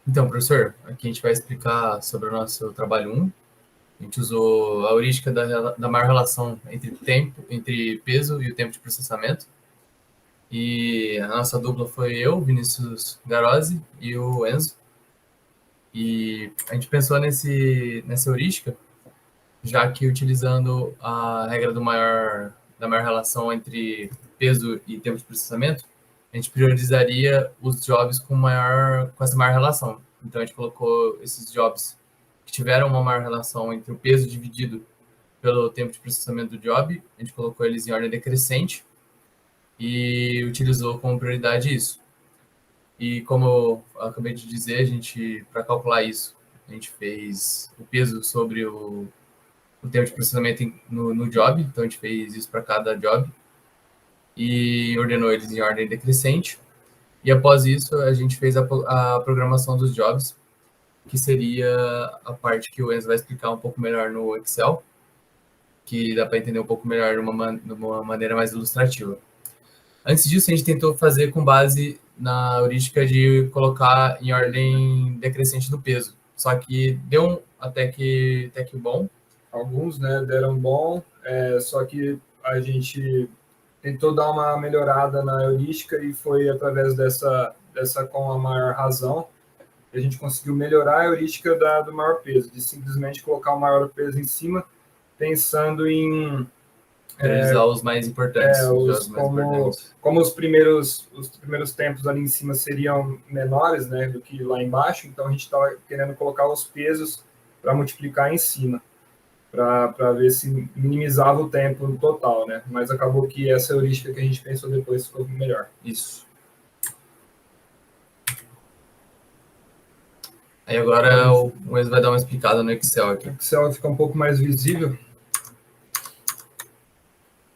Então, professor, aqui a gente vai explicar sobre o nosso trabalho 1. A gente usou a heurística da maior relação entre peso e o tempo de processamento. E a nossa dupla foi eu, Vinícius Garozzi, e o Enzo. E a gente pensou nessa heurística, já que utilizando a regra da maior relação entre peso e tempo de processamento, a gente priorizaria os jobs com essa maior relação. Então a gente colocou esses jobs que tiveram uma maior relação entre o peso dividido pelo tempo de processamento do job, a gente colocou eles em ordem decrescente e utilizou como prioridade isso. E como eu acabei de dizer, a gente, para calcular isso, a gente fez o peso sobre o tempo de processamento no job, então a gente fez isso para cada job e ordenou eles em ordem decrescente. E após isso, a gente fez a programação dos jobs, que seria a parte que o Enzo vai explicar um pouco melhor no Excel, que dá para entender um pouco melhor de uma maneira mais ilustrativa. Antes disso, a gente tentou fazer com base na heurística de colocar em ordem decrescente do peso. Só que deu até que bom. Alguns, né, deram bom, só que a gente tentou dar uma melhorada na heurística e foi através dessa com a maior razão que a gente conseguiu melhorar a heurística do maior peso, de simplesmente colocar o maior peso em cima, pensando em priorizar os mais importantes, como os primeiros tempos ali em cima seriam menores, né, do que lá embaixo, então a gente estava querendo colocar os pesos para multiplicar em cima, para ver se minimizava o tempo no total, né? Mas acabou que essa heurística que a gente pensou depois ficou melhor. Isso. Aí agora o Enzo vai dar uma explicada no Excel aqui. O Excel fica um pouco mais visível.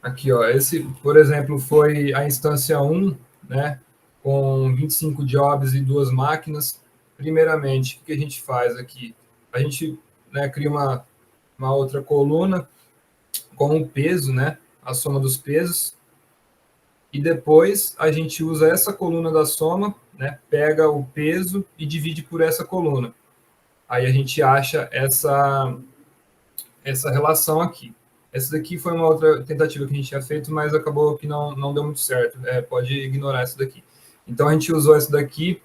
Aqui, ó, esse, por exemplo, foi a instância 1, né, com 25 jobs e 2 máquinas. Primeiramente, o que a gente faz aqui? A gente, né, cria uma outra coluna com o peso, né, a soma dos pesos. E depois a gente usa essa coluna da soma, né, pega o peso e divide por essa coluna. Aí a gente acha essa relação aqui. Essa daqui foi uma outra tentativa que a gente tinha feito, mas acabou que não deu muito certo. Pode ignorar essa daqui. Então a gente usou essa daqui,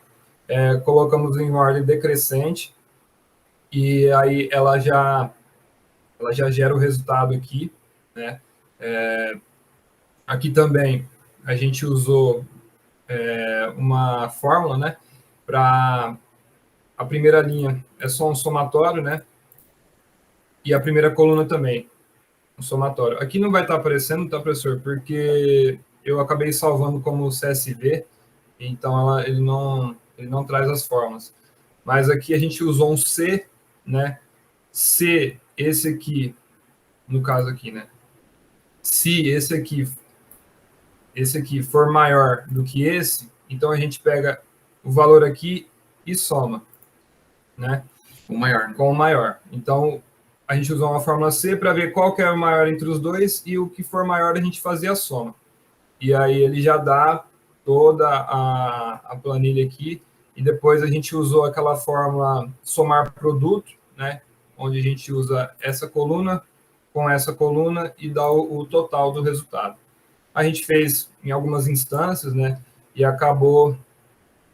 colocamos em ordem decrescente, e aí ela já gera o resultado aqui, né? Aqui também a gente usou uma fórmula, né? Para a primeira linha é só um somatório, né? E a primeira coluna também, um somatório. Aqui não vai estar aparecendo, tá, professor? Porque eu acabei salvando como CSV, então ele não traz as fórmulas. Mas aqui a gente usou um C, né? Se esse aqui, no caso aqui, né? Se esse aqui for maior do que esse, então a gente pega o valor aqui e soma, né? Com o maior. Então, a gente usou uma fórmula C para ver qual que é o maior entre os dois e o que for maior a gente fazia a soma. E aí ele já dá toda a planilha aqui, e depois a gente usou aquela fórmula somar produto, né? Onde a gente usa essa coluna com essa coluna e dá o total do resultado. A gente fez em algumas instâncias, né? E acabou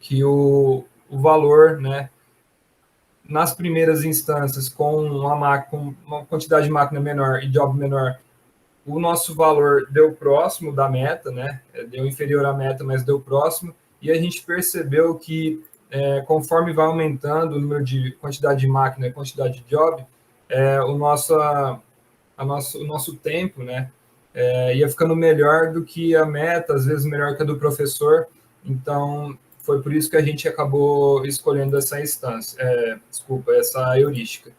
que o valor, né? Nas primeiras instâncias, com uma quantidade de máquina menor e job menor, o nosso valor deu próximo da meta, né? Deu inferior à meta, mas deu próximo. E a gente percebeu que, conforme vai aumentando o número de quantidade de máquina e quantidade de job, o nosso tempo, né? Ia ficando melhor do que a meta, às vezes melhor que a do professor. Então, foi por isso que a gente acabou escolhendo essa instância, essa heurística.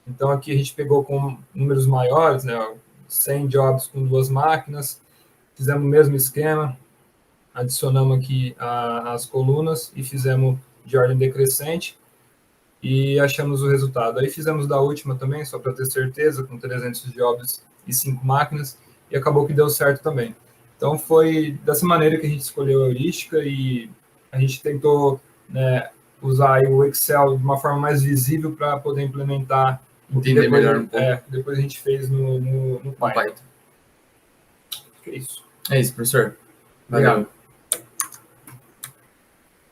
Então, aqui a gente pegou com números maiores, né, 100 jobs com 2 máquinas, fizemos o mesmo esquema, adicionamos aqui as colunas e fizemos de ordem decrescente e achamos o resultado. Aí fizemos da última também, só para ter certeza, com 300 jobs e 5 máquinas, e acabou que deu certo também. Então, foi dessa maneira que a gente escolheu a heurística e a gente tentou, né, usar aí o Excel de uma forma mais visível para poder implementar. Entender depois, melhor um pouco. Depois a gente fez no Python. Python. É isso. É isso, professor. Obrigado. Valeu.